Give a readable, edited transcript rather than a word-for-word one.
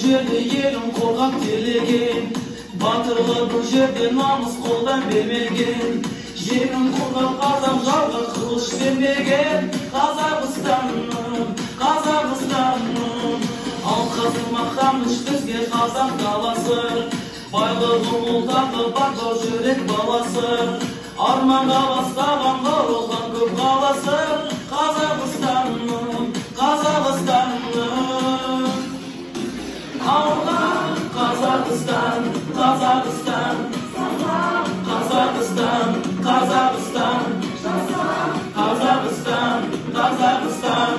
жерде елін қорғап келеген, батырлар бұл жерде намыс қолдан бермеген. Жерін қорғап қазақ жауға қылыш бермеген. Қазақстаным, Қазақстаным, ал қазір мақтаныш бізге қазақ даласы. Байлығы мол тағы бар бау жүрек баласы, арманға бастаған құрылған көп қаласы. Қазақстаным, Қазақстаным, ауған Қазақстан, Қазақстан, Қазақстан, Қазақстан, Қазақстан, Қазақстан,